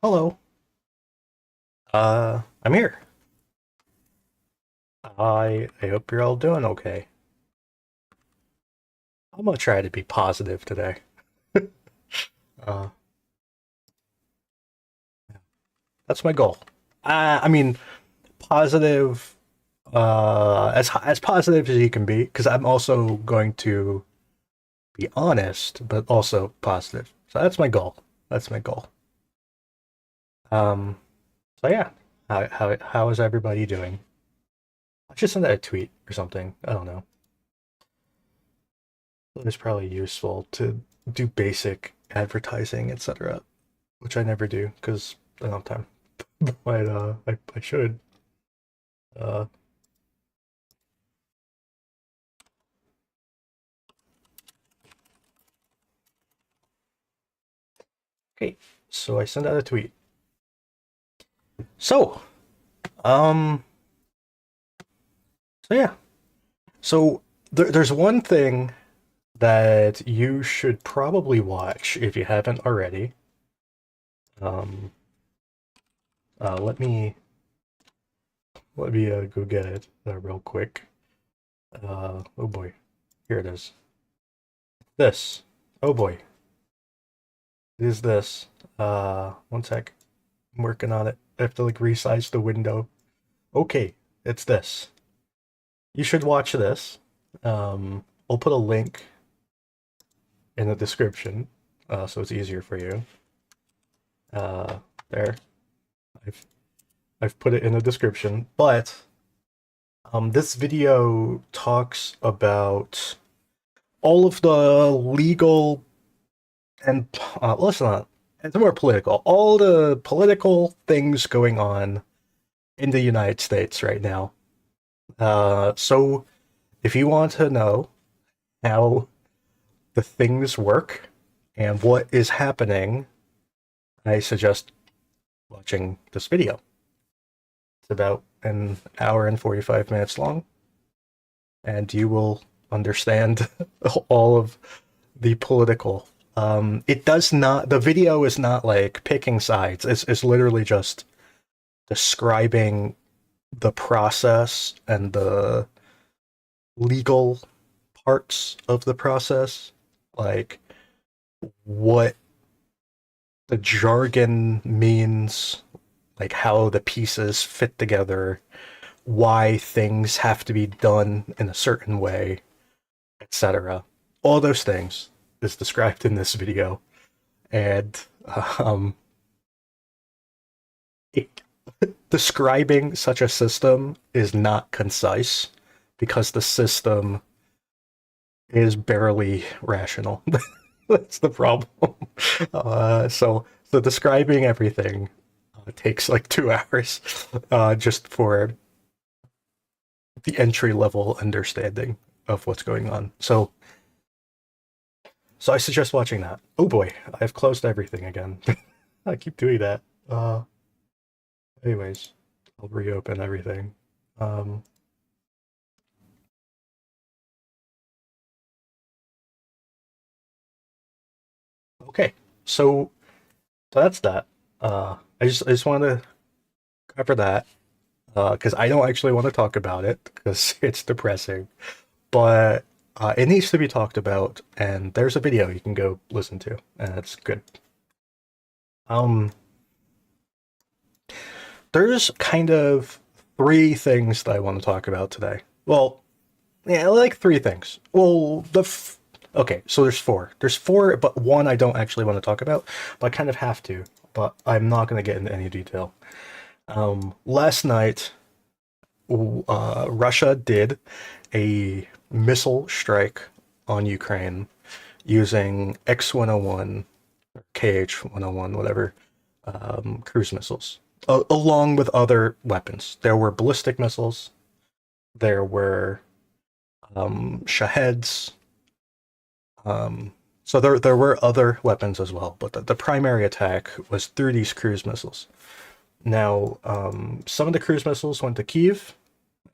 Hello. I'm here. I hope you're all doing okay. I'm gonna try to be positive today. Uh, that's my goal. I mean, positive, as positive as you can be, because I'm also going to be honest, but also positive. So that's my goal. That's my goal. Um, so yeah, how is everybody doing? I should send out a tweet or something. I don't know. It's probably useful to do basic advertising, etc., which I never do because I don't have time. But I should. Uh, okay, so I sent out a tweet. So, um, so yeah, so there's one thing that you should probably watch if you haven't already. Um, let me go get it real quick. Oh boy, here it is. This. Oh boy, it is this. One sec. I'm working on it. I have to like resize the window. Okay, it's this. You should watch this. I'll put a link in the description, so it's easier for you. Uh, there. I've I've put it in the description. But this video talks about all of the legal and listen, it's more political. All the political things going on in the United States right now. So if you want to know how the things work and what is happening, I suggest watching this video. It's about an hour and 45 minutes long, and you will understand all of the political. It does not, the video is not like picking sides, it's literally just describing the process and the legal parts of the process, like what the jargon means, like how the pieces fit together, why things have to be done in a certain way, etc. All those things is described in this video, and um, it, describing such a system is not concise because the system is barely rational. That's the problem. So describing everything takes like 2 hours just for the entry level understanding of what's going on. So I suggest watching that. Oh boy, I've closed everything again. I keep doing that. Anyways, I'll reopen everything. Um, okay, so that's that. I just want to cover that because I don't actually want to talk about it because it's depressing, but it needs to be talked about, and there's a video you can go listen to, and it's good. Um, there's kind of three things that I want to talk about today. Well, yeah, like three things. Well, okay, so there's four. There's four, but one I don't actually want to talk about, but I kind of have to. But I'm not going to get into any detail. Last night, Russia did a missile strike on Ukraine using X-101, KH-101, whatever, cruise missiles, along with other weapons. There were ballistic missiles. There were Shaheds. So there were other weapons as well, but the primary attack was through these cruise missiles. Now, some of the cruise missiles went to Kiev.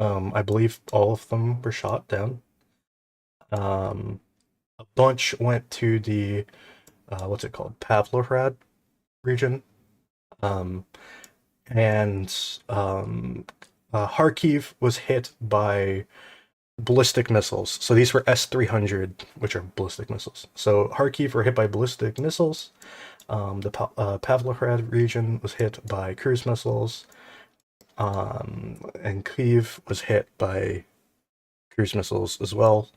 I believe all of them were shot down. Um, a bunch went to the what's it called, Pavlohrad region. Um, and Kharkiv was hit by ballistic missiles. So these were S-300, which are ballistic missiles. So Kharkiv were hit by ballistic missiles. The Pavlograd region was hit by cruise missiles. And Kyiv was hit by cruise missiles as well.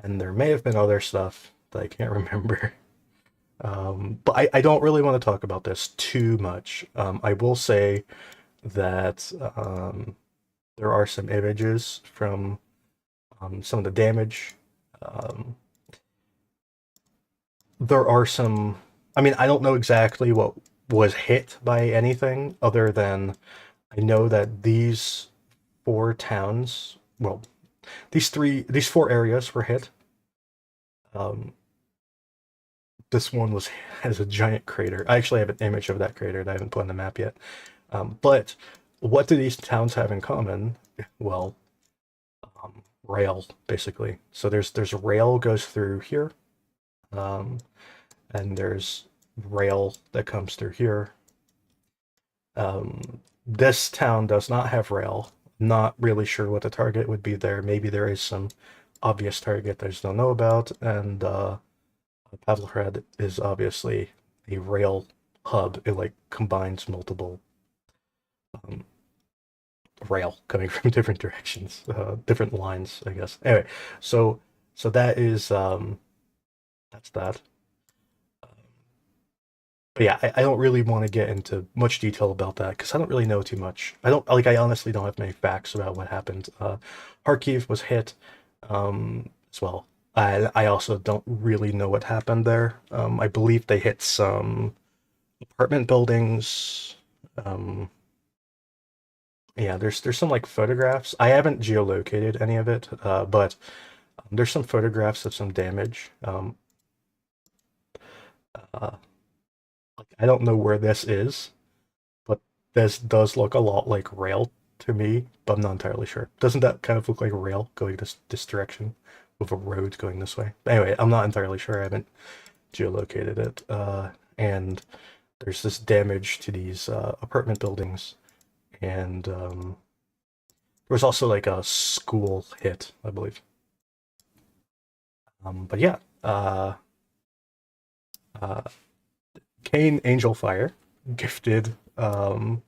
And there may have been other stuff that I can't remember. But I don't really want to talk about this too much. I will say that there are some images from some of the damage. Um, there are some. I mean, I don't know exactly what was hit by anything other than I know that these four towns, well, these four areas were hit. Um, this one has a giant crater. I actually have an image of that crater that I haven't put on the map yet. But what do these towns have in common? Well, rail basically. So there's a rail goes through here, um, and there's rail that comes through here. This town does not have rail. Not really sure what the target would be there. Maybe there is some obvious target that I just don't know about. And Pavlograd is obviously a rail hub. It like combines multiple um, rail coming from different directions, different lines, I guess. Anyway, so that is that's that. But yeah, I don't really want to get into much detail about that because I don't really know too much. I don't like. I honestly don't have many facts about what happened. Kharkiv was hit as well. I also don't really know what happened there. I believe they hit some apartment buildings. Um, yeah, there's some like photographs. I haven't geolocated any of it, but there's some photographs of some damage. Uh, I don't know where this is, but this does look a lot like rail to me, but I'm not entirely sure. Doesn't that kind of look like rail going this direction with a road going this way? Anyway, I'm not entirely sure. I haven't geolocated it. And there's this damage to these apartment buildings, and there was also like a school hit, I believe. But yeah, uh, Kane Angel Fire gifted 10,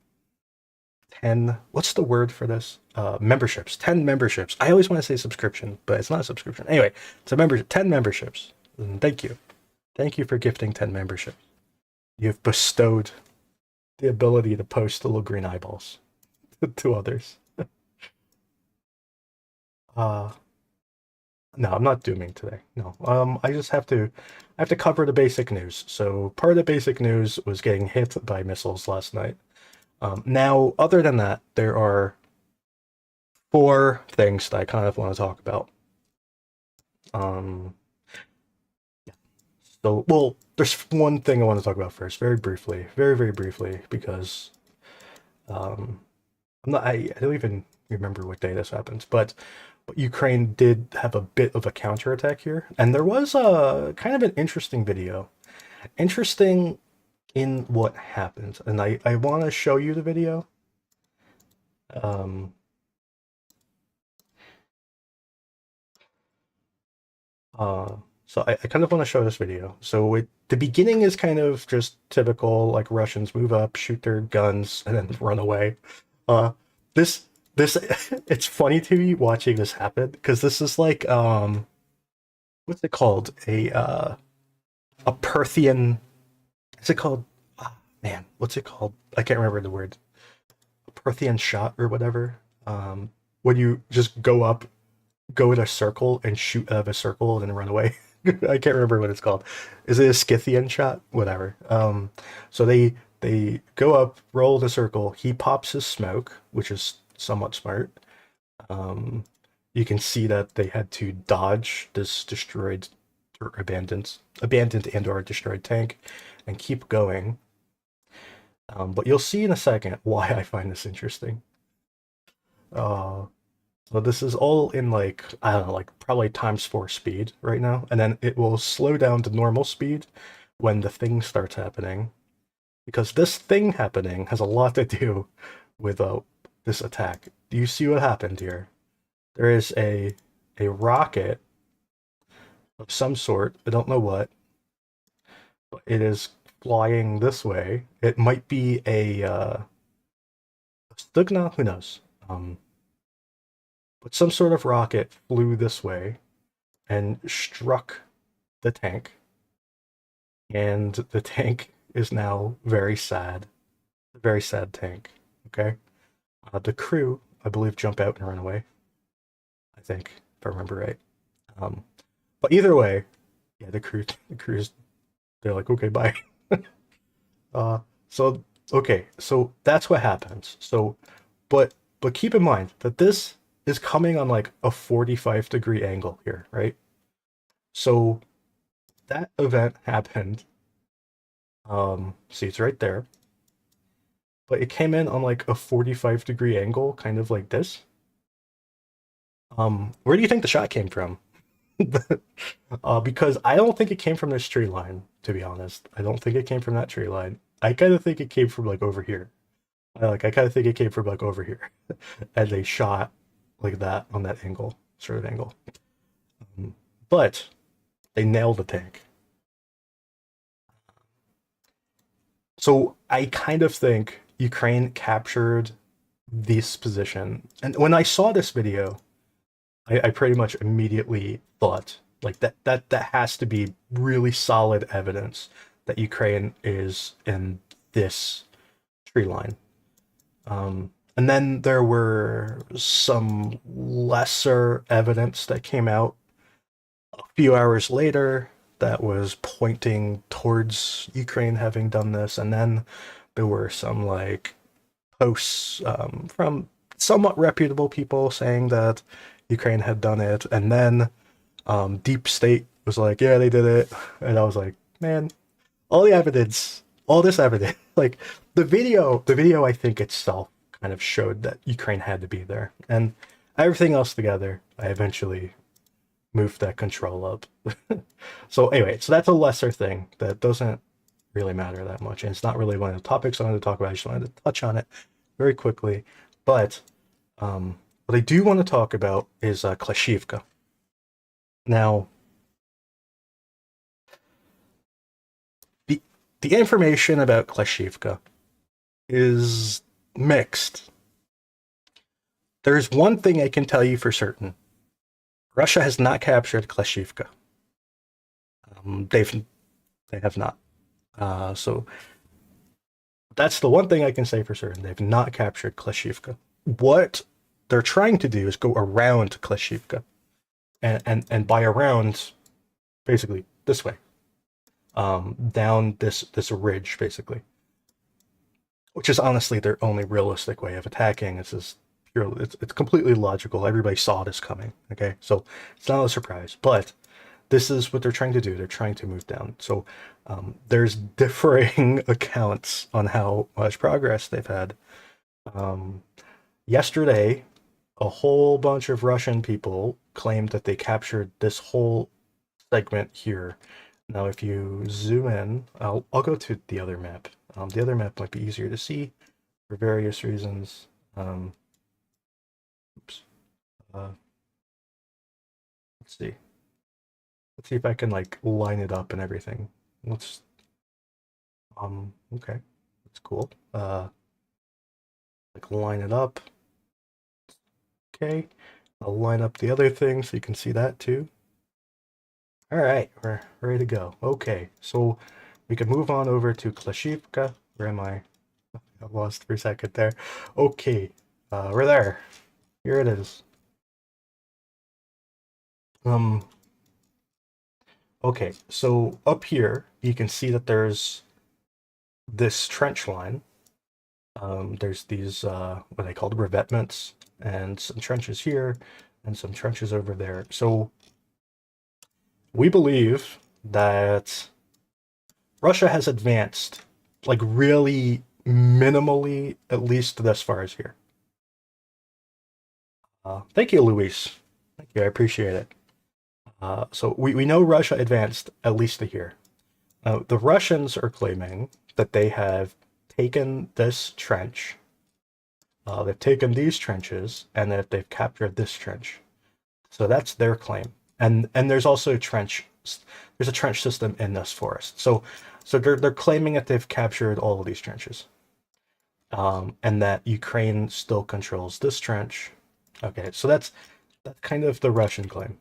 what's the word for this? Memberships. 10 memberships. I always want to say subscription, but it's not a subscription. Anyway, it's a membership. 10 memberships. And thank you. Thank you for gifting 10 memberships. You've bestowed the ability to post little green eyeballs to others. Uh no, I'm not dooming today. No. I have to cover the basic news. So part of the basic news was getting hit by missiles last night. Now, other than that, there are four things that I kind of want to talk about. Um, well, there's one thing I want to talk about first, very briefly, very briefly, because I don't even remember what day this happened, but Ukraine did have a bit of a counterattack here, and there was a kind of an interesting video, interesting in what happened, and I want to show you the video. Um, Uh, so I kind of want to show this video. So the beginning is kind of just typical, like Russians move up, shoot their guns, and then run away. Uh, this it's funny to me watching this happen because this is like what's it called? A Parthian. Is it called? Ah, man, what's it called? I can't remember the word. A Parthian shot or whatever. When you just go in a circle and shoot out of a circle and then run away. I can't remember what it's called. Is it a Scythian shot? Whatever. So they go up, roll the circle. He pops his smoke, which is somewhat smart. Um, you can see that they had to dodge this destroyed or abandoned and or destroyed tank, and keep going. But you'll see in a second why I find this interesting. Uh, So this is all in like, I don't know, like probably times 4 speed right now. And then it will slow down to normal speed when the thing starts happening. because this thing happening has a lot to do with this attack. Do you see what happened here? There is a rocket of some sort. I don't know what. But it is flying this way. It might be a Stugna, who knows? But some sort of rocket flew this way and struck the tank, and the tank is now very sad. A very sad tank. Okay, the crew, I believe, jump out and run away. I think, if I remember right. But either way, yeah, the crew's, they're like, okay, bye. uh, so okay, so that's what happens. So, but keep in mind that this is coming on like a 45-degree angle here, right? So that event happened. See, it's right there, but it came in on like a 45-degree angle, kind of like this. Where do you think the shot came from? Because I don't think it came from this tree line, to be honest. I don't think it came from that tree line. I kind of think it came from like over here. I kind of think it came from like over here, and they shot like that on that angle, sort of angle. But they nailed the tank. So I kind of think Ukraine captured this position. And when I saw this video, I pretty much immediately thought like that has to be really solid evidence that Ukraine is in this tree line. And then there were some lesser evidence that came out a few hours later that was pointing towards Ukraine having done this. And then there were some like posts from somewhat reputable people saying that Ukraine had done it. And then Deep State was like, yeah, they did it. And I was like, man, all the evidence, all this evidence, like the video I think itself kind of showed that Ukraine had to be there. And everything else together, I eventually moved that control up. So anyway, so that's a lesser thing that doesn't really matter that much. And it's not really one of the topics I wanted to talk about. I just wanted to touch on it very quickly. But what I do want to talk about is Klashivka. Now, the information about Klashivka is mixed. There's one thing I can tell you for certain. Russia has not captured Klashivka. They have not. So that's the one thing I can say for certain. They've not captured Klashivka. What they're trying to do is go around Klashivka, and by around, basically this way, down this ridge, basically, which is honestly their only realistic way of attacking. This is purely, it's completely logical. Everybody saw this coming. Okay, so it's not a surprise, but this is what they're trying to do. They're trying to move down. So there's differing accounts on how much progress they've had. Yesterday, a whole bunch of Russian people claimed that they captured this whole segment here. Now, if you zoom in, I'll go to the other map. The other map might be easier to see for various reasons. Oops. Let's see. Let's see if I can like line it up and everything. Let's okay. That's cool. Like line it up. Okay. I'll line up the other thing so you can see that too. All right, we're ready to go. Okay, so we can move on over to Klashivka. Where am I? I lost for a second there. Okay, we're there. Here it is. Okay, so up here you can see that there's this trench line. There's these what they call revetments, and some trenches here, and some trenches over there. So we believe that Russia has advanced, like really minimally, at least this far as here. Thank you, Luis. Thank you, I appreciate it. So we know Russia advanced at least to here. The Russians are claiming that they have taken this trench, they've taken these trenches, and that they've captured this trench. So that's their claim. And there's also a trench. There's a trench system in this forest. So they're claiming that they've captured all of these trenches, and that Ukraine still controls this trench. Okay, so that's kind of the Russian claim.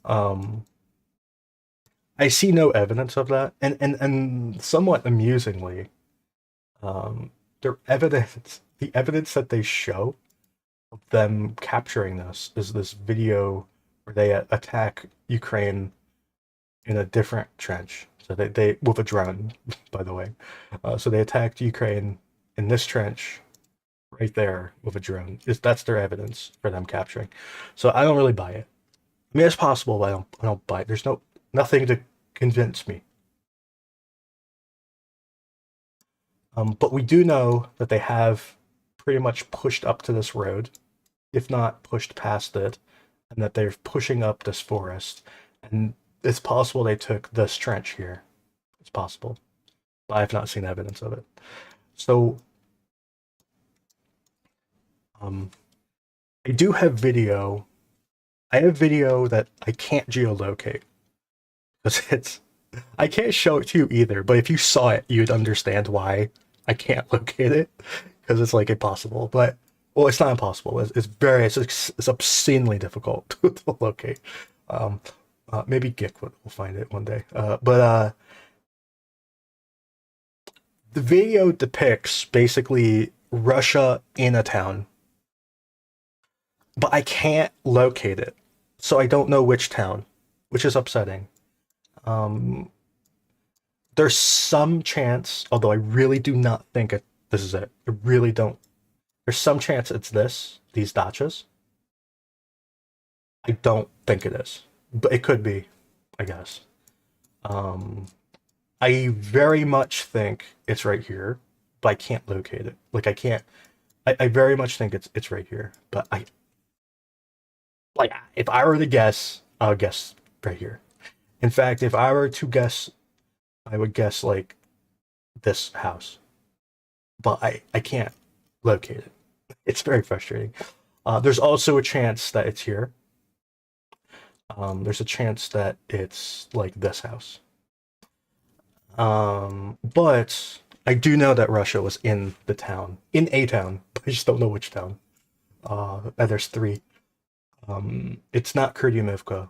Um, I see no evidence of that, and somewhat amusingly, the evidence that they show of them capturing this is this video where they attack Ukraine in a different trench. So they with a drone, by the way. So they attacked Ukraine in this trench right there with a drone. That's their evidence for them capturing. So I don't really buy it. I mean, it's possible, but I don't buy it. There's nothing to convince me. But we do know that they have pretty much pushed up to this road, if not pushed past it, and that they're pushing up this forest. And it's possible they took this trench here. It's possible, but I've not seen evidence of it. So, I do have video. I have video that I can't geolocate because I can't show it to you either. But if you saw it, you'd understand why I can't locate it because it's like impossible. But well, it's not impossible. It's obscenely difficult to locate. Um, Maybe Gick will find it one day. But the video depicts basically Russia in a town, but I can't locate it, so I don't know which town, which is upsetting. Um, there's some chance, although I really do not think this is it. I really don't. There's some chance it's these dachas. I don't think it is, but it could be, I guess. Um, I very much think it's right here, but I can't locate it. Like I can't. I very much think it's right here, but I like if I were to guess, I would guess right here. In fact, if I were to guess, I would guess like this house, but I can't locate it. It's very frustrating. There's also a chance that it's here. There's a chance that it's like this house. But I do know that Russia was in the town, in a town, but I just don't know which town. And there's three. It's not Kurdyumivka.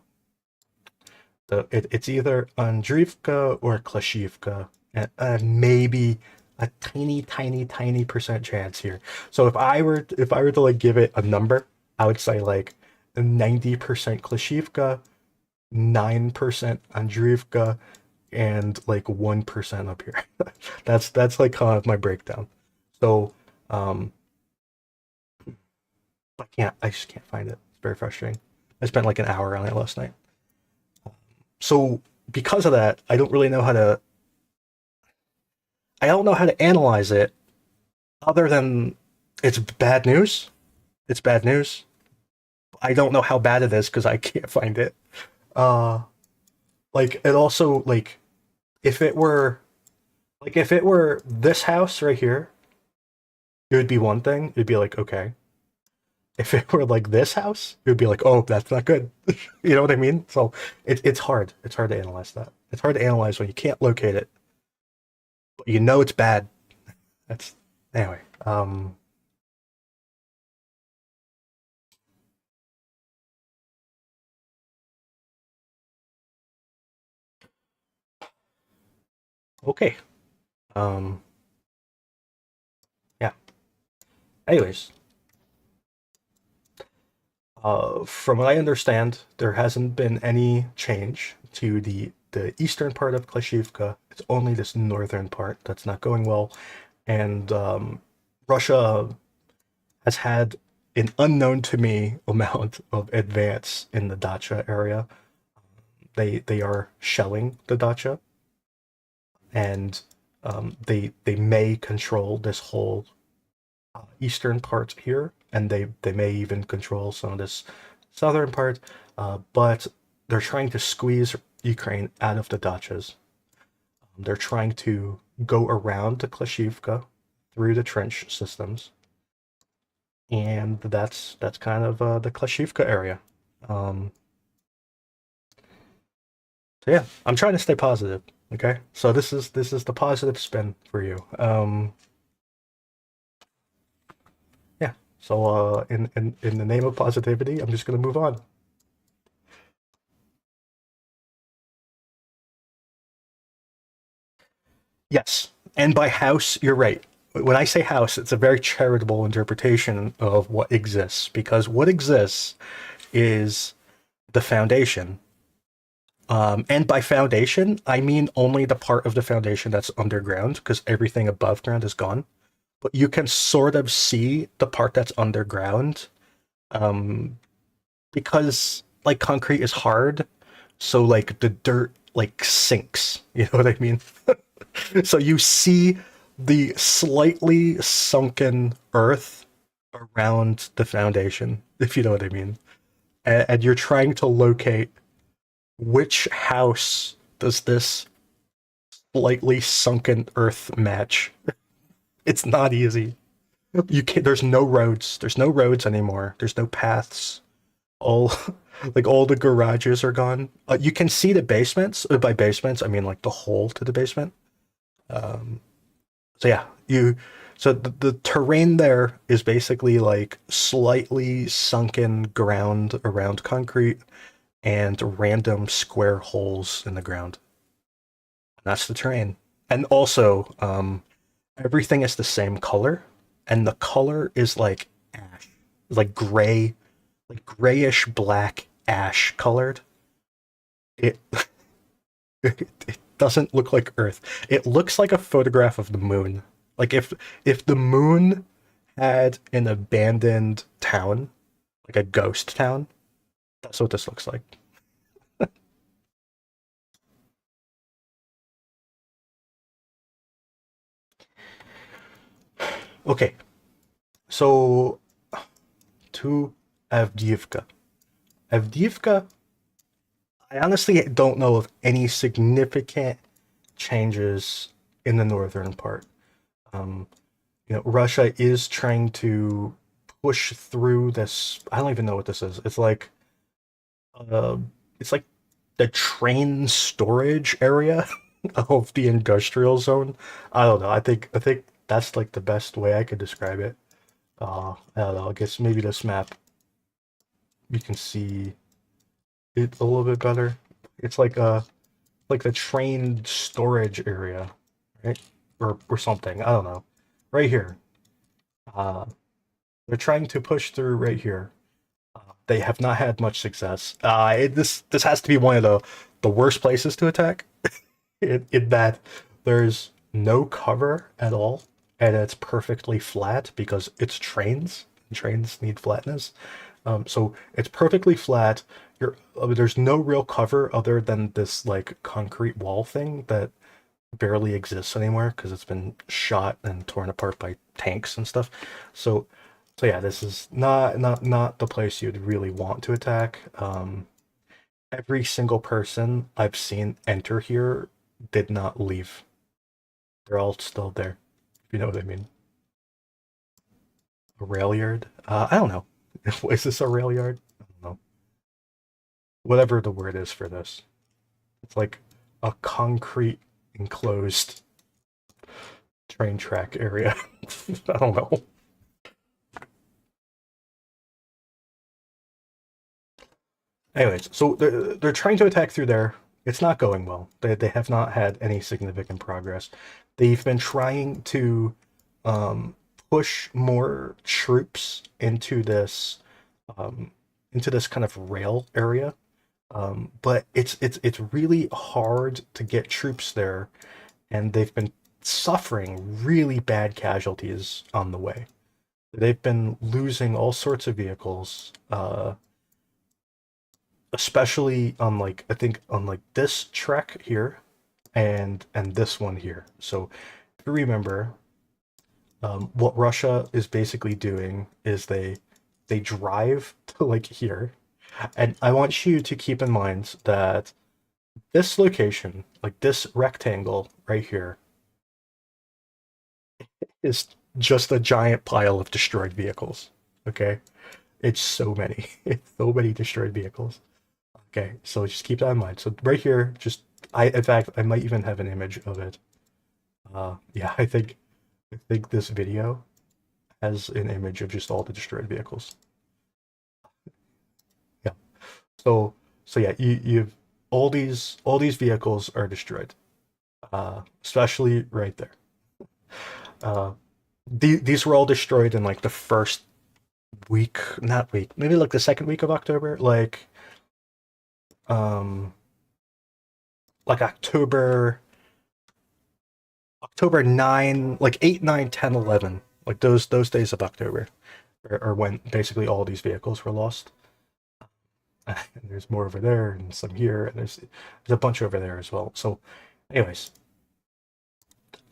It's either Andriivka or Klashivka, and maybe a tiny, tiny, tiny percent chance here. So if I were to like give it a number, I would say like 90% Klashivka, 9% Andriivka, and like 1% up here. That's like kind of my breakdown. So I just can't find it. It's very frustrating. I spent like an hour on it last night. So because of that, I don't know how to analyze it other than it's bad news. It's bad news. I don't know how bad it is because I can't find it. Uh like it also like if it were if it were this house right here, it would be one thing. It'd be like, okay. If it were like this house, it would be like, oh, that's not good. You know what I mean? So it's hard. It's hard to analyze that. It's hard to analyze when you can't locate it, but you know it's bad. That's anyway. Okay. Um, yeah. Anyways, from what I understand, there hasn't been any change to the eastern part of Klashivka. It's only this northern part that's not going well, and Russia has had an unknown to me amount of advance in the Dacha area. They are shelling the Dacha, and they may control this whole eastern part here, and they may even control some of this southern part. But they're trying to squeeze Ukraine out of the Dachas. They're trying to go around the Klashivka through the trench systems, and that's kind of the Klashivka area. Um, so yeah, I'm trying to stay positive. Okay, so this is the positive spin for you. Yeah. So in the name of positivity, I'm just gonna move on. Yes, and by house, you're right. When I say house, it's a very charitable interpretation of what exists, because what exists is the foundation. And by foundation, I mean only the part of the foundation that's underground, because everything above ground is gone. But you can sort of see the part that's underground, um, because like concrete is hard, so like the dirt like sinks. You know what I mean? So you see the slightly sunken earth around the foundation, if you know what I mean. And you're trying to locate which house does this slightly sunken earth match. It's not easy. You can't. There's no roads. There's no roads anymore. There's no paths. All like all the garages are gone. You can see the basements. By basements, I mean like the hole to the basement. Um, so yeah, you. So the terrain there is basically like slightly sunken ground around concrete and random square holes in the ground. That's the terrain. And also, everything is the same color, and the color is like ash, like gray, like grayish black ash colored. It it doesn't look like Earth. It looks like a photograph of the moon. Like if the moon had an abandoned town, like a ghost town, that's what this looks like. Okay, so to Avdiivka. Avdiivka, I honestly don't know of any significant changes in the northern part. Um, Russia is trying to push through this. I don't even know what this is. Uh, it's like the train storage area of the industrial zone. I don't know. I think that's like the best way I could describe it. I don't know. I guess maybe this map you can see it a little bit better. It's like the train storage area, right? Or something. I don't know. Right here. Uh, they're trying to push through right here. They have not had much success. This has to be one of the worst places to attack. In that there's no cover at all, and it's perfectly flat because it's trains. And trains need flatness. So it's perfectly flat. There's no real cover other than this like concrete wall thing that barely exists anymore because it's been shot and torn apart by tanks and stuff. So so yeah, this is not the place you'd really want to attack. Every single person I've seen enter here did not leave. They're all still there. If you know what I mean. A rail yard? I don't know. Is this a rail yard? I don't know. Whatever the word is for this. It's like a concrete enclosed train track area. I don't know. Anyways, so they're trying to attack through there. It's not going well. They have not had any significant progress. They've been trying to um, push more troops um, into this kind of rail area, but it's really hard to get troops there, and they've been suffering really bad casualties on the way. They've been losing all sorts of vehicles. Especially on like I think on like this trek here and this one here. So if you remember, what Russia is basically doing is they drive to like here, and I want you to keep in mind that this location, like this rectangle right here is just a giant pile of destroyed vehicles. Okay, it's so many, it's so many destroyed vehicles. Okay, so just keep that in mind. So right here, just in fact, I might even have an image of it. Yeah, I think this video has an image of just all the destroyed vehicles. Yeah. So yeah, you've all these vehicles are destroyed. Especially right there. Uh, these were all destroyed in like the first week, not week, maybe like the second week of October, um, like October 9, like 8, 9, 10, 11, like those days of October, are when basically all these vehicles were lost. And there's more over there, and some here, and there's a bunch over there as well. So, anyways,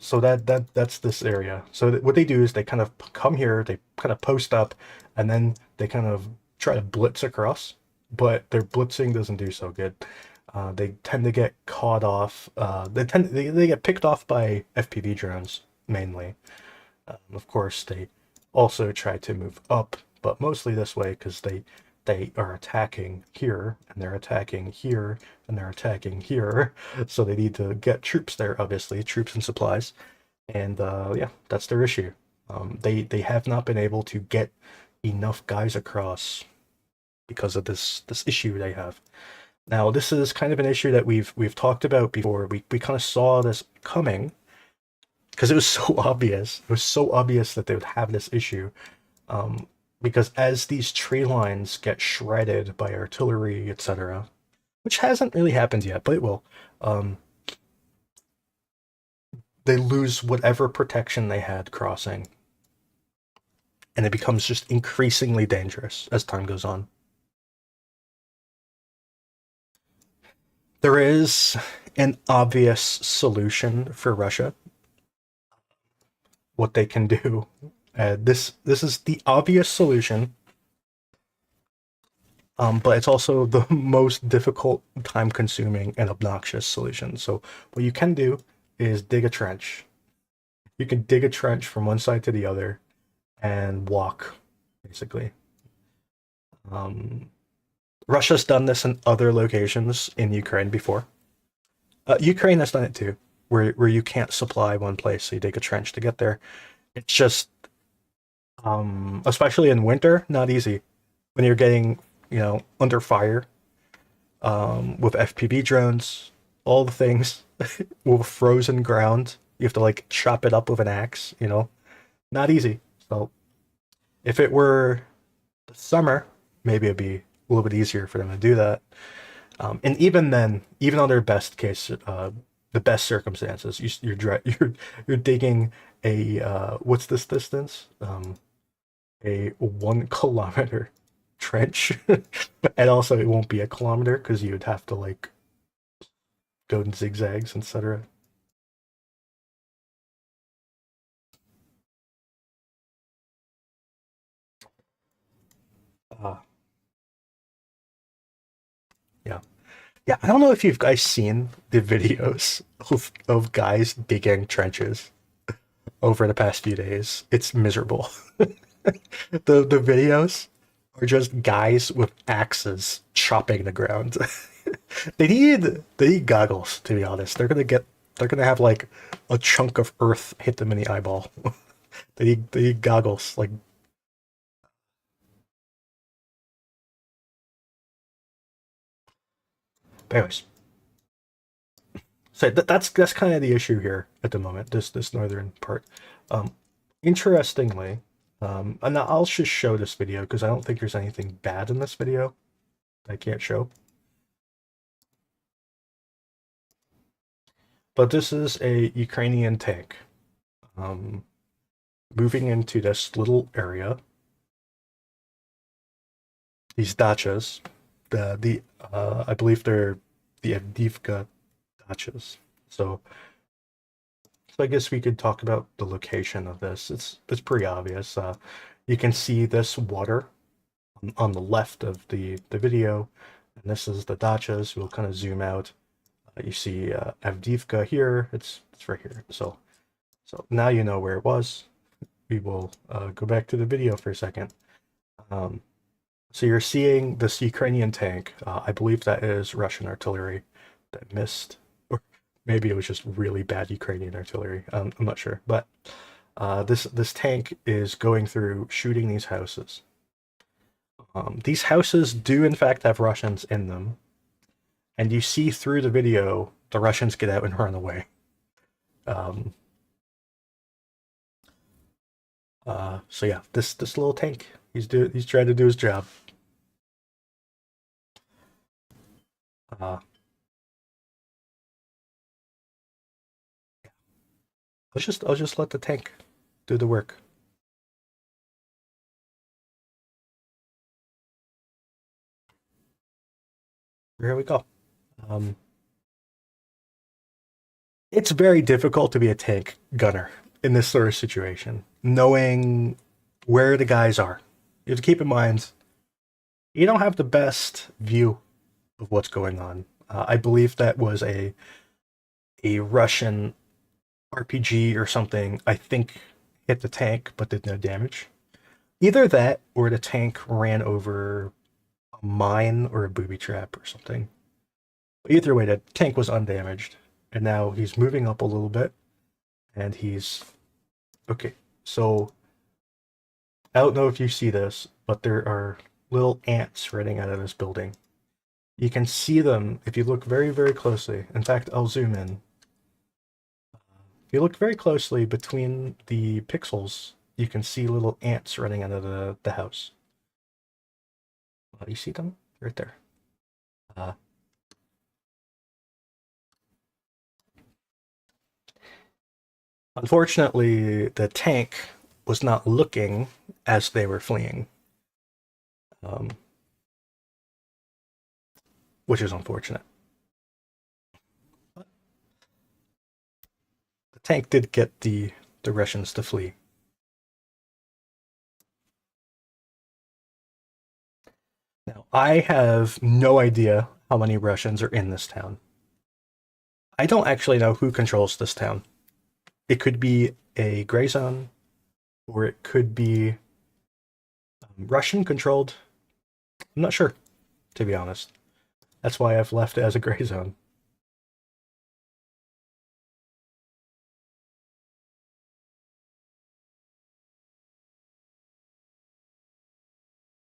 so that's this area. So what they do is they kind of come here, they kind of post up, and then they kind of try to blitz across, but their blitzing doesn't do so good. They tend to get caught off. They get picked off by FPV drones mainly. Of course, they also try to move up, but mostly this way because they are attacking here, and they're attacking here, and they're attacking here. So they need to get troops there, obviously, troops and supplies. And yeah, that's their issue. They have not been able to get enough guys across because of this issue they have. Now, this is kind of an issue that we've talked about before. We kind of saw this coming because it was so obvious. It was so obvious that they would have this issue. Because as these tree lines get shredded by artillery, etc., which hasn't really happened yet, but it will, they lose whatever protection they had crossing, and it becomes just increasingly dangerous as time goes on. There is an obvious solution for Russia, what they can do. This is the obvious solution, but it's also the most difficult, time-consuming, and obnoxious solution. So what you can do is dig a trench. You can dig a trench from one side to the other and walk, basically. Um, Russia's done this in other locations in Ukraine before. Ukraine has done it too, where you can't supply one place, so you dig a trench to get there. It's just, especially in winter, not easy when you're getting, under fire, with FPV drones, all the things, with frozen ground. You have to like chop it up with an axe, not easy. So if it were the summer, maybe it'd be a little bit easier for them to do that. And even then, even under best case, the best circumstances, you're digging a what's this distance? A 1 kilometer trench, and also it won't be a kilometer because you would have to like go in zigzags, etc. Uh, yeah. Yeah, I don't know if you've guys seen the videos of guys digging trenches over the past few days. It's miserable. The videos are just guys with axes chopping the ground. They need goggles, to be honest. They're gonna have like a chunk of earth hit them in the eyeball. They need goggles. Like, anyways, so that's kind of the issue here at the moment. This northern part. Um, Interestingly, and I'll just show this video because I don't think there's anything bad in this video I can't show. But this is a Ukrainian tank, um, moving into this little area. These dachas, I believe they're the Avdiivka dachas. So I guess we could talk about the location of this. It's pretty obvious. You can see this water on the left of the video, and this is the dachas. We'll kind of zoom out. You see Avdiivka here. It's right here. So now you know where it was. We will go back to the video for a second. Um, so you're seeing this Ukrainian tank. I believe that is Russian artillery that missed, or maybe it was just really bad Ukrainian artillery. I'm not sure, but this tank is going through shooting these houses. These houses do in fact have Russians in them, and you see through the video the Russians get out and run away. Um, so yeah, this little tank, he's trying to do his job. Uh, I'll just let the tank do the work. Here we go. Um, it's very difficult to be a tank gunner in this sort of situation, knowing where the guys are. You have to keep in mind you don't have the best view of what's going on. I believe that was a Russian RPG or something. I think hit the tank but did no damage. Either that or the tank ran over a mine or a booby trap or something. Either way, the tank was undamaged, and now he's moving up a little bit, and he's okay. So I don't know if you see this, but there are little ants running out of this building. You can see them if you look very, very closely. In fact, I'll zoom in. If you look very closely between the pixels, you can see little ants running out of the house. You see them? Right there. Uh, Unfortunately, the tank was not looking as they were fleeing, um, which is unfortunate. But the tank did get the Russians to flee. Now, I have no idea how many Russians are in this town. I don't actually know who controls this town. It could be a gray zone, or it could be Russian controlled. I'm not sure, to be honest. That's why I've left it as a gray zone.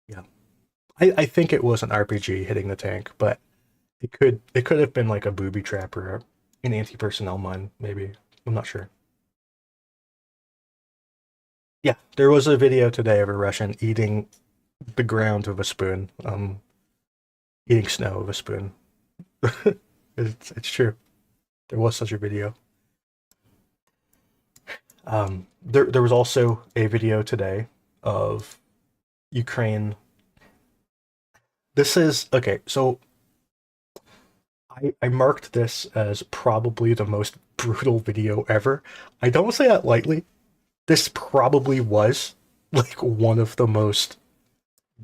Yeah. I think it was an RPG hitting the tank, but it could have been like a booby trap or an anti-personnel mine, maybe. I'm not sure. Yeah, there was a video today of a Russian eating the ground with a spoon, eating snow with a spoon. It's true. There was such a video. There was also a video today of Ukraine. This is okay. So I marked this as probably the most brutal video ever. I don't say that lightly. This probably was like one of the most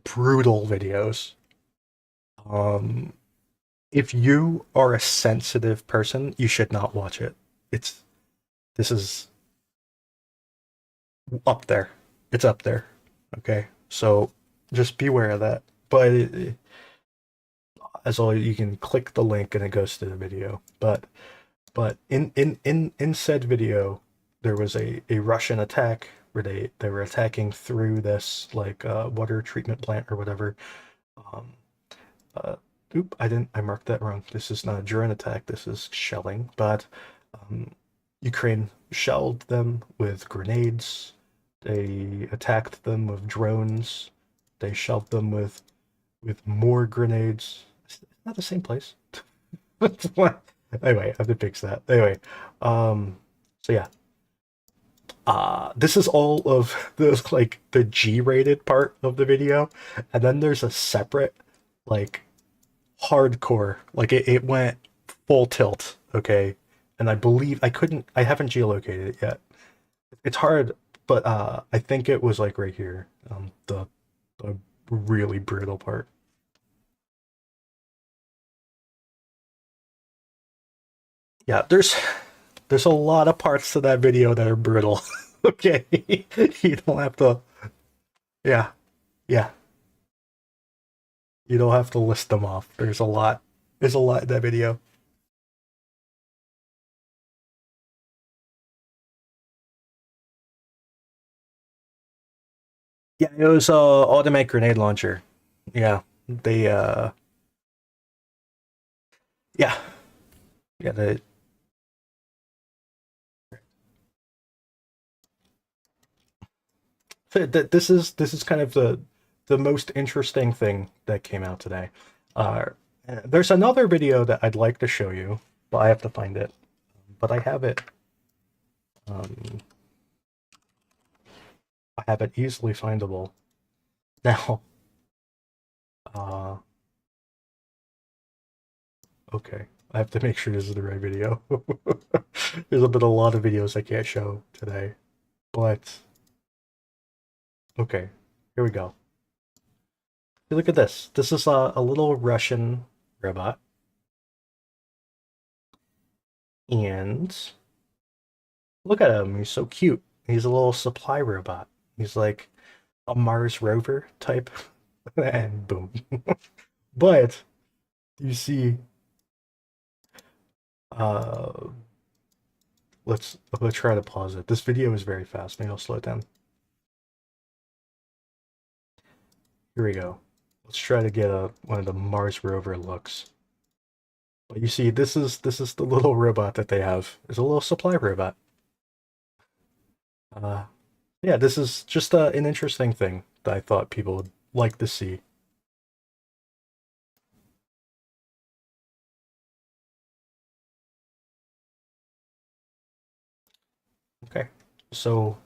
brutal videos. Um, if you are a sensitive person, you should not watch it. It's this is up there. It's up there. Okay, so just beware of that. But as all you can click the link and it goes to the video. But in said video, there was a Russian attack where they were attacking through this like water treatment plant or whatever. Um, uh, I marked that wrong. This is not a drone attack. This is shelling. But um, Ukraine shelled them with grenades. They attacked them with drones. They shelled them with more grenades. It's not the same place. Anyway, I have to fix that. Anyway, so yeah, this is all of the like the G-rated part of the video, and then there's a separate like hardcore. Like it went full tilt. Okay, and I believe I haven't geolocated it yet. It's hard, but I think it was like right here. The really brutal part. Yeah, there's a lot of parts to that video that are brutal. Okay, you don't have to. Yeah, yeah, you don't have to list them off. There's a lot. There's a lot in that video. Yeah, it was automatic grenade launcher. Yeah, they yeah, yeah, this is kind of the most interesting thing that came out today. Uh, there's another video that I'd like to show you, but I have to find it. But um, I have it easily findable now. Uh, okay, I have to make sure this is the right video. There's been a lot of videos I can't show today, but okay, here we go. Look at this. This is a little Russian robot, and look at him. He's so cute. He's a little supply robot. He's like a Mars rover type, and boom. But you see, uh, let's try to pause it. This video is very fast. Maybe I'll slow it down. Here we go. Let's try to get one of the Mars rover looks. But you see, this is the little robot that they have. It's a little supply robot. Uh, yeah, this is just an interesting thing that I thought people would like to see. Okay, so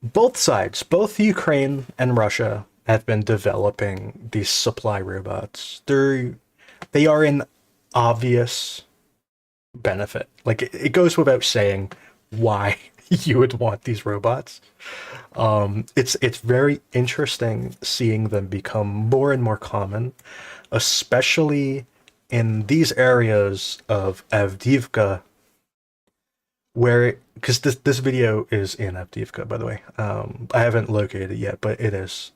both sides, both Ukraine and Russia, have been developing these supply robots. They are an obvious benefit. Like it goes without saying why you would want these robots. It's very interesting seeing them become more and more common, especially in these areas of Avdiivka, where because this video is in Avdiivka, by the way. I haven't located it yet, but it is.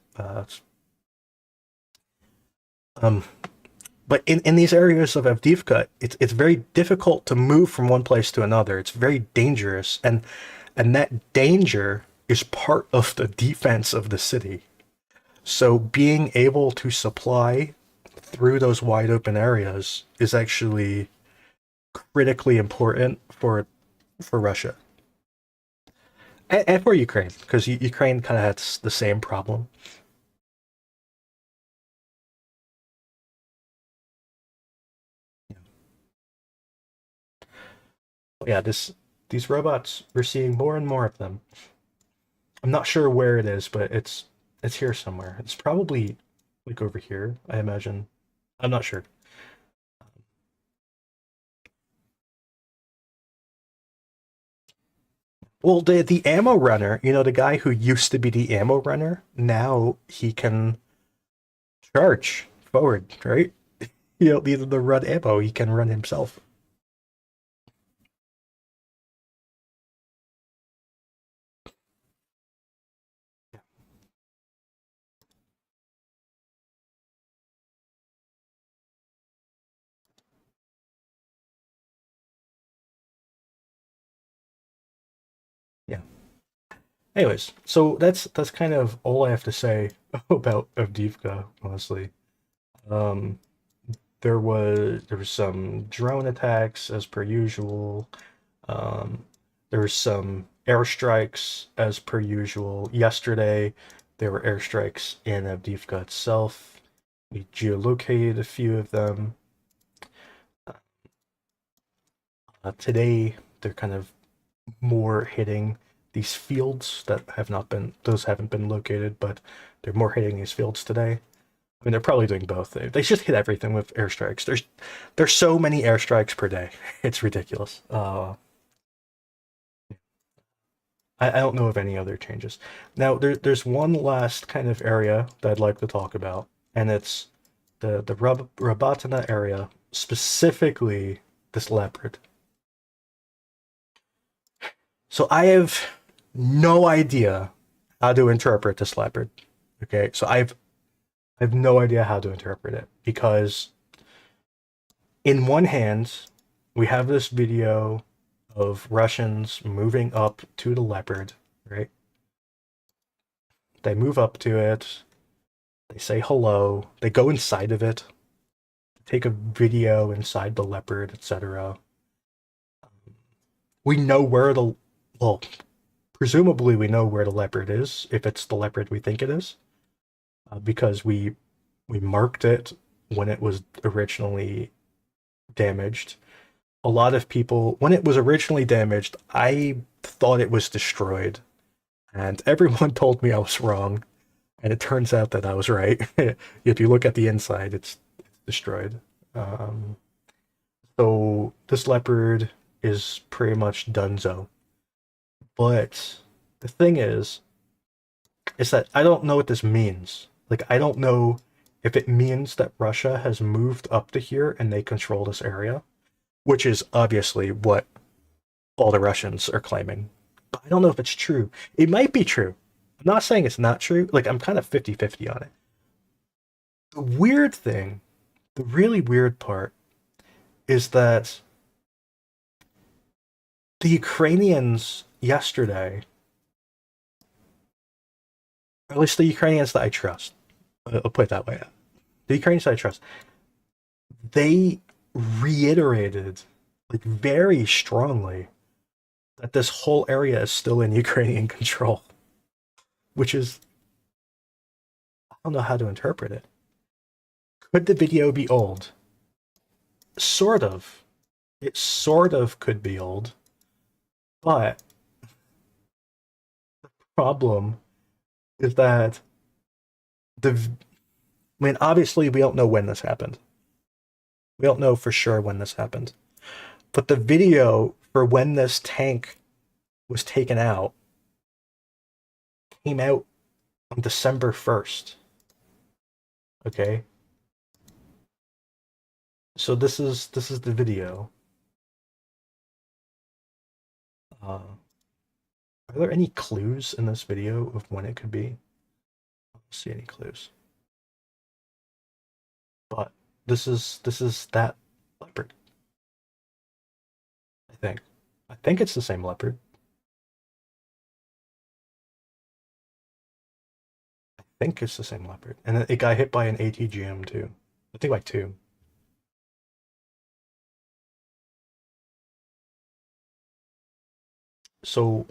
Um, but in these areas of Avdiivka, it's very difficult to move from one place to another. It's very dangerous, and that danger is part of the defense of the city. So being able to supply through those wide open areas is actually critically important for Russia and for Ukraine, because Ukraine kind of has the same problem. Yeah, these robots, we're seeing more and more of them. I'm not sure where it is, but it's here somewhere. It's probably like over here, I imagine. I'm not sure. Well, the ammo runner, the guy who used to be the ammo runner, now he can charge forward, right? You don't need him to run ammo, he can run himself. Yeah. Anyways, so that's kind of all I have to say about Avdiivka, honestly. Um, there was some drone attacks as per usual. Um, there was some airstrikes as per usual. Yesterday, there were airstrikes in Avdiivka itself. We geolocated a few of them. Today, they're kind of more hitting these fields that have not been, those haven't been located, but they're more hitting these fields today. I mean, they're probably doing both. They just hit everything with airstrikes. There's so many airstrikes per day. It's ridiculous. I don't know of any other changes. Now, there's one last kind of area that I'd like to talk about, and it's the Rabatina area. specifically this leopard. So I have no idea how to interpret this leopard. Okay, so I have no idea how to interpret it because in one hand we have this video of Russians moving up to the leopard, right? They move up to it, they say hello, they go inside of it, take a video inside the leopard, etc. We know where the, well, presumably we know where the leopard is if it's the leopard we think it is, because we marked it when it was originally damaged. A lot of people, when it was originally damaged, I thought it was destroyed, and everyone told me I was wrong. And it turns out that I was right. If you look at the inside, it's destroyed. Um, so this leopard is pretty much donezo. But the thing is that I don't know what this means. Like, I don't know if it means that Russia has moved up to here and they control this area, which is obviously what all the Russians are claiming. But I don't know if it's true. It might be true. I'm not saying it's not true. Like, I'm kind of 50-50 on it. The weird thing, the really weird part, is that the Ukrainians yesterday, or at least the Ukrainians that I trust, I'll put it that way, the Ukrainians that I trust, they reiterated, like, very strongly that this whole area is still in Ukrainian control, which is, I don't know how to interpret it. Could the video be old? Sort of. It sort of could be old, but the problem is that the, I mean, obviously we don't know when this happened. We don't know for sure when this happened. But the video for when this tank was taken out came out on December 1st. Okay? So this is the video. Are there any clues in this video of when it could be? I don't see any clues. But this is that leopard. I think. I think it's the same leopard. I think it's the same leopard. And it got hit by an ATGM too. I think by two. So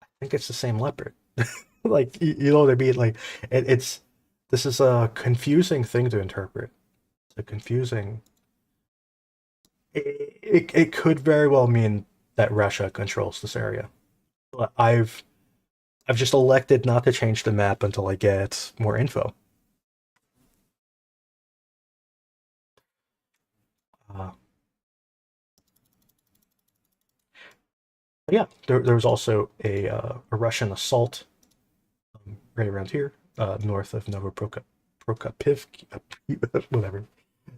I think it's the same leopard. Like you know what I mean? Like it's this is a confusing thing to interpret. It's a confusing. It could very well mean that Russia controls this area. But I've just elected not to change the map until I get more info. Uh, yeah, there was also a Russian assault right around here, north of Prokopivki, whatever.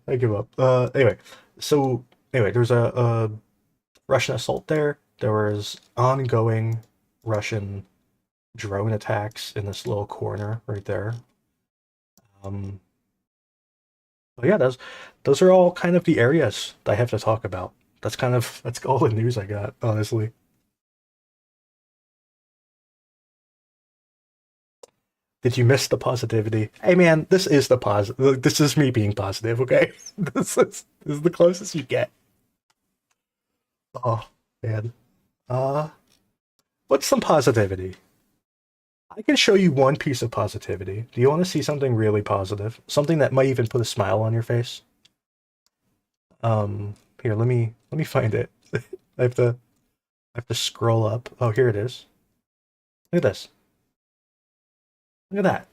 I give up. Anyway, so anyway, there's a Russian assault there. There was ongoing Russian drone attacks in this little corner right there. Um, but yeah, those are all kind of the areas that I have to talk about. That's all the news I got, honestly. Did you miss the positivity? Hey man, this is the positive. This is me being positive. Okay, this is the closest you get. Oh man. Uh, what's some positivity? I can show you one piece of positivity. Do you want to see something really positive? Something that might even put a smile on your face? Here, let me find it. I have to I have to scroll up. Oh, here it is. Look at this. Look at that.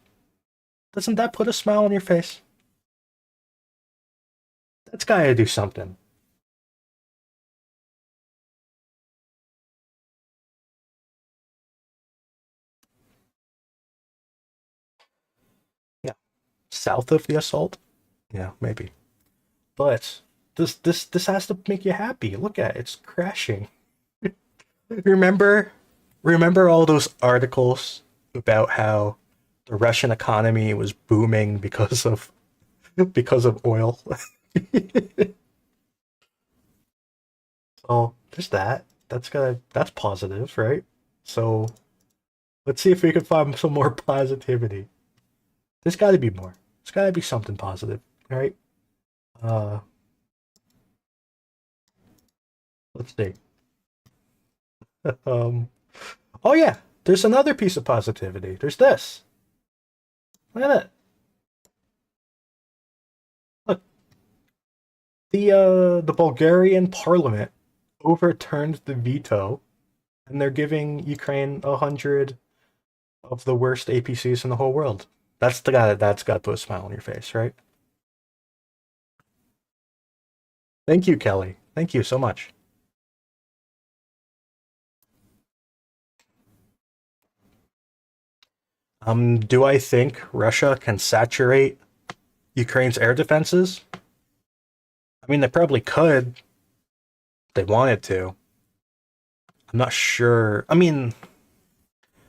Doesn't that put a smile on your face? That's gotta do something. Yeah. South of the assault? Yeah, maybe. But this has to make you happy. Look at it, it's crashing. Remember remember all those articles about how the Russian economy was booming because of oil. So there's that. That's positive, right? So let's see if we can find some more positivity. There's got to be more. There's got to be something positive, right? Uh, let's see. Um, oh yeah, there's another piece of positivity. There's this. Look at that. Look, the Bulgarian parliament overturned the veto, and they're giving Ukraine 100 of the worst APCs in the whole world. That's got to put a smile on your face, right? Thank you, Kelly. Thank you so much. Do I think Russia can saturate Ukraine's air defenses? I mean, they probably could if they wanted to. I'm not sure. I mean,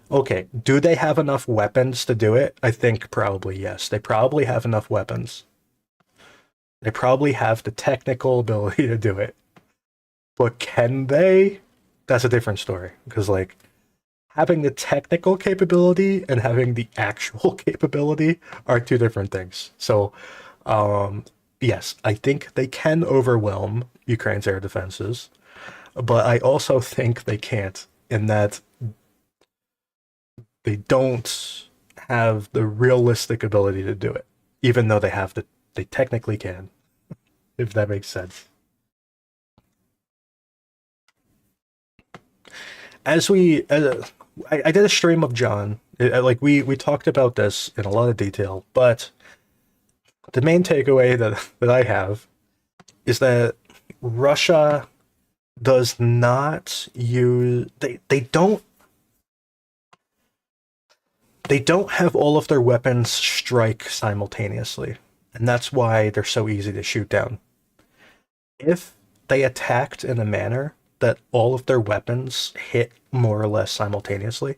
okay, do they have enough weapons to do it? I think probably yes. They probably have enough weapons. They probably have the technical ability to do it. But can they? That's a different story. Because, like, having the technical capability and having the actual capability are two different things. So, um, yes, I think they can overwhelm Ukraine's air defenses, but I also think they can't, in that they don't have the realistic ability to do it, even though they technically can, if that makes sense. As we, I did a stream of John. Like we talked about this in a lot of detail, but the main takeaway that I have is that Russia does not use they don't have all of their weapons strike simultaneously, and that's why they're so easy to shoot down. If they attacked in a manner that all of their weapons hit more or less simultaneously,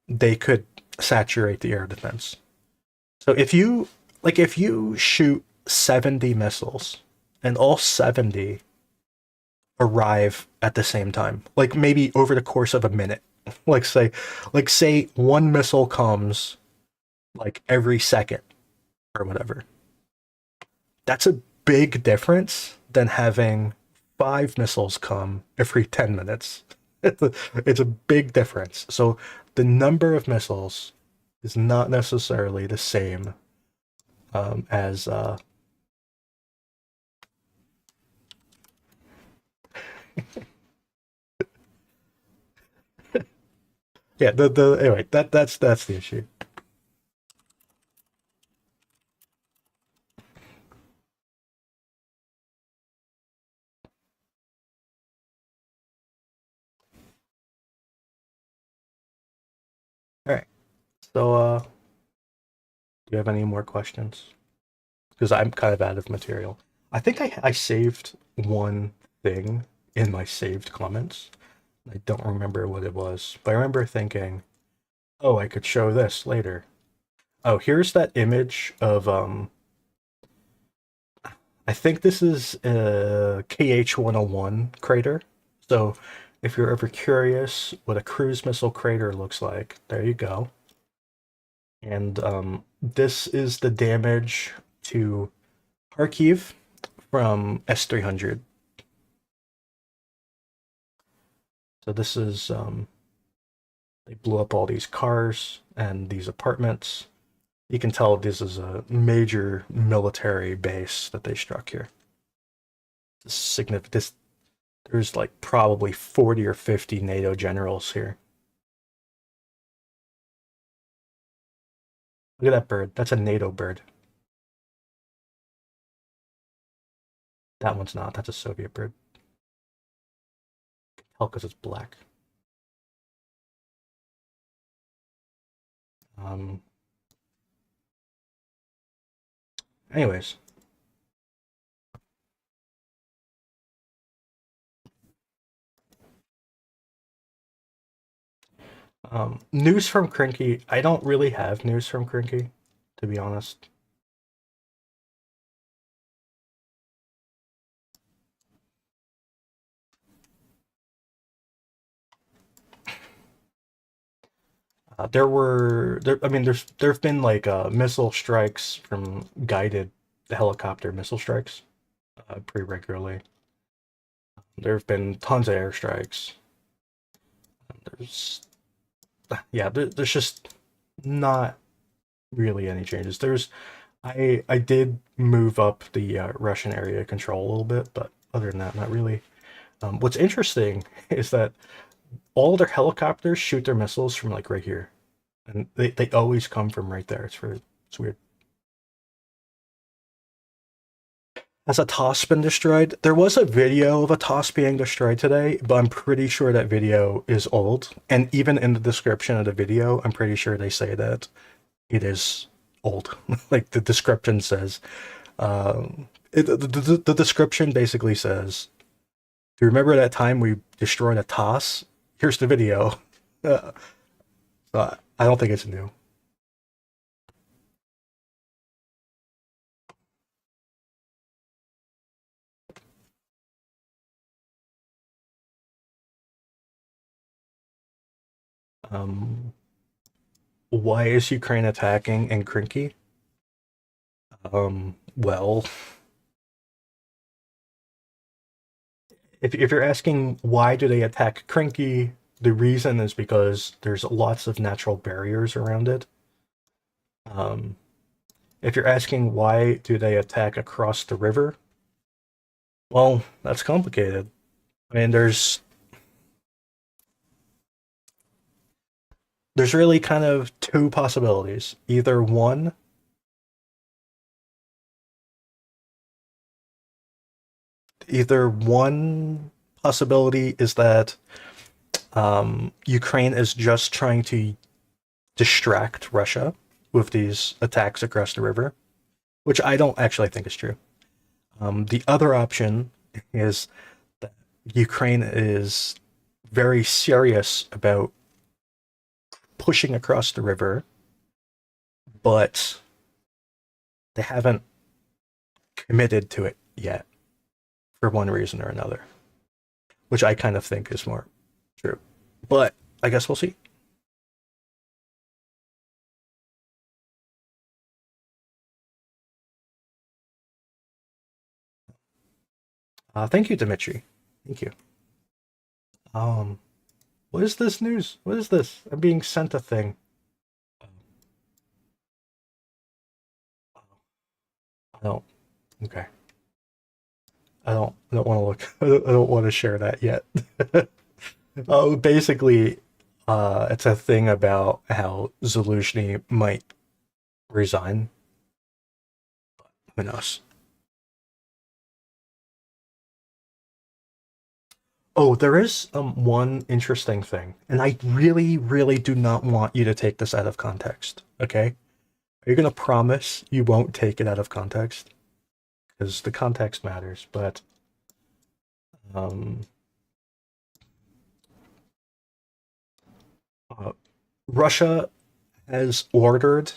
they could saturate the air defense. So if you shoot 70 missiles and all 70 arrive at the same time, like maybe over the course of a minute, like say one missile comes like every second or whatever. That's a big difference than having five missiles come every 10 minutes. It's a big difference. So the number of missiles is not necessarily the same as yeah. The anyway that's the issue. All right. So do you have any more questions? Because I'm kind of out of material. I think I saved one thing in my saved comments. I don't remember what it was, but I remember thinking, oh, I could show this later. Oh, here's that image of I think this is a KH-101 crater. So if you're ever curious what a cruise missile crater looks like, there you go. And this is the damage to Kharkiv from S-300. So this is they blew up all these cars and these apartments. You can tell this is a major military base that they struck here. This significant. There's like probably 40 or 50 NATO generals here. Look at that bird. That's a NATO bird. That one's not. That's a Soviet bird. Hell, because it's black. Um. Anyways, News from Crinky. I don't really have news from Crinky, to be honest. I mean, there've been like missile strikes from guided helicopter missile strikes pretty regularly. There have been tons of airstrikes. There's there's just not really any changes. I did move up the Russian area control a little bit, but other than that, not really. What's interesting is that all their helicopters shoot their missiles from like right here, and they always come from right there. It's weird. Has a TOS been destroyed? There was a video of a TOS being destroyed today, but I'm pretty sure that video is old. And even in the description of the video, I'm pretty sure they say that it is old. Like the description says, the description basically says, "Do you remember that time we destroyed a TOS? Here's the video." Uh, I don't think it's new. Um, why is Ukraine attacking in Krinky? Well, if you're asking why do they attack Krinky, the reason is because there's lots of natural barriers around it. Um, if you're asking why do they attack across the river, well, that's complicated. I mean, there's really kind of two possibilities. Either one possibility is that Ukraine is just trying to distract Russia with these attacks across the river, which I don't actually think is true. The other option is that Ukraine is very serious about pushing across the river, but they haven't committed to it yet for one reason or another, which I kind of think is more true. But I guess we'll see. Thank you, Dimitri. Thank you. Um, what is this news? What is this? I'm being sent a thing. I don't. Okay. I don't want to look. I don't want to share that yet. Oh, basically, it's a thing about how Zelensky might resign. Who knows? Oh, there is one interesting thing, and I really, really do not want you to take this out of context. Okay, are you gonna promise you won't take it out of context? Because the context matters. But um, uh, Russia has ordered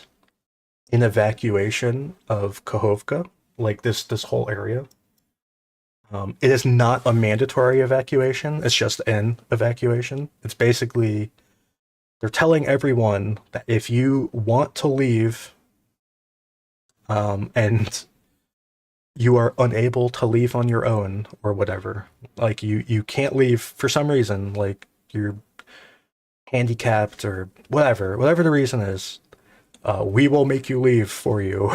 an evacuation of Kahovka, like this whole area. It is not a mandatory evacuation. It's just an evacuation. It's basically they're telling everyone that if you want to leave, and you are unable to leave on your own or whatever, like you can't leave for some reason, like you're handicapped or whatever the reason is, we will make you leave for you.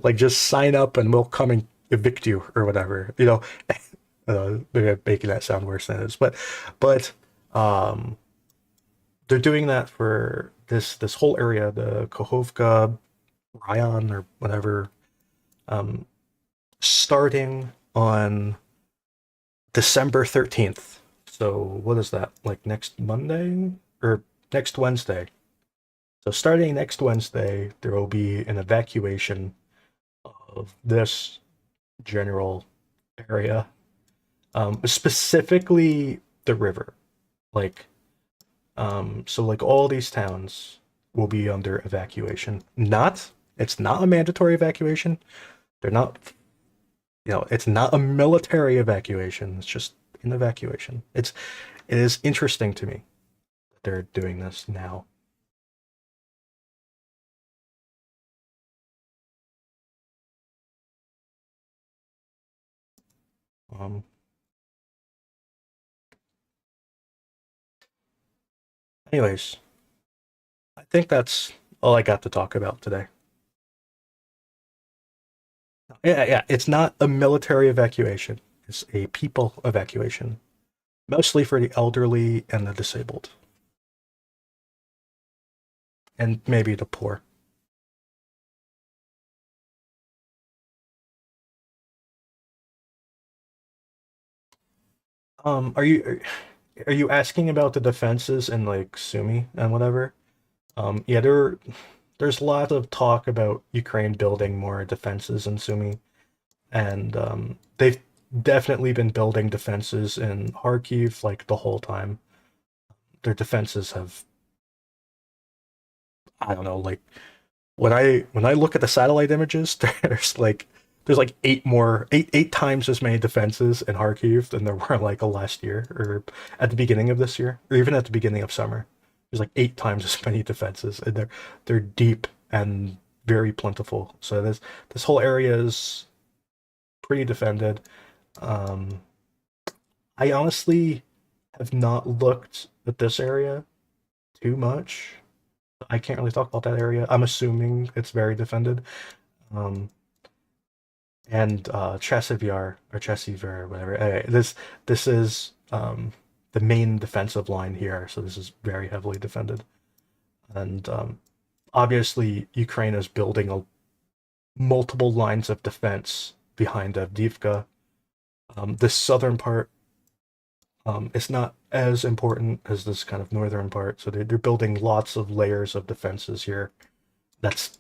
Like just sign up and we'll come and evict you or whatever. Maybe I'm making that sound worse than it is, but um, they're doing that for this whole area, the Kahovka Ryan or whatever, um, starting on December 13th. So what is that? Like next Monday or next Wednesday? So starting next Wednesday, there will be an evacuation of this general area, specifically the river. Like So like all these towns will be under evacuation. It's not a mandatory evacuation. They're not, it's not a military evacuation. It's just an evacuation. It is interesting to me that they're doing this now. Um, Anyways, I think that's all I got to talk about today. Yeah. It's not a military evacuation. It's a people evacuation, mostly for the elderly and the disabled, and maybe the poor. Um, are you are you asking about the defenses in like Sumi and whatever? Yeah, there's a lot of talk about Ukraine building more defenses in Sumi, and they've definitely been building defenses in Kharkiv like the whole time. Their defenses have, I don't know, like when I look at the satellite images, there's like eight times as many defenses in Kharkiv than there were like last year or at the beginning of this year or even at the beginning of summer. There's like eight times as many defenses, and they're deep and very plentiful. So this whole area is pretty defended. Um, I honestly have not looked at this area too much. I can't really talk about that area. I'm assuming it's very defended. Um, and Chasivyar or Chasivyar or whatever. Anyway, this is the main defensive line here, so this is very heavily defended. And obviously, Ukraine is building multiple lines of defense behind Avdiivka. This southern part is not as important as this kind of northern part, so they're building lots of layers of defenses here. That's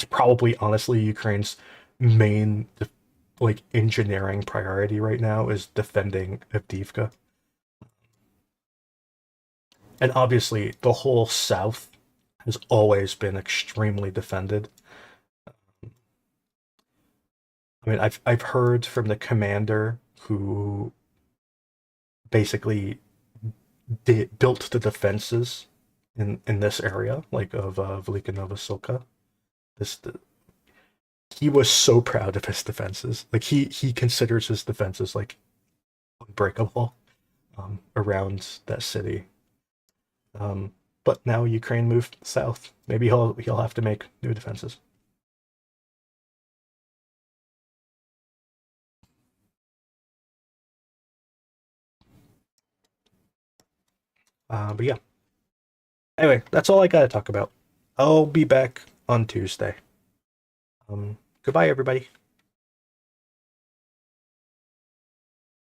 probably honestly Ukraine's main like engineering priority right now is defending Avdiivka. And obviously the whole south has always been extremely defended. I mean, I've heard from the commander who basically built the defenses in this area, like of Velika Novosilka. This he was so proud of his defenses. Like he considers his defenses like unbreakable around that city. Um, but now Ukraine moved south. Maybe he'll have to make new defenses. But yeah. Anyway, that's all I gotta talk about. I'll be back on Tuesday. Goodbye, everybody.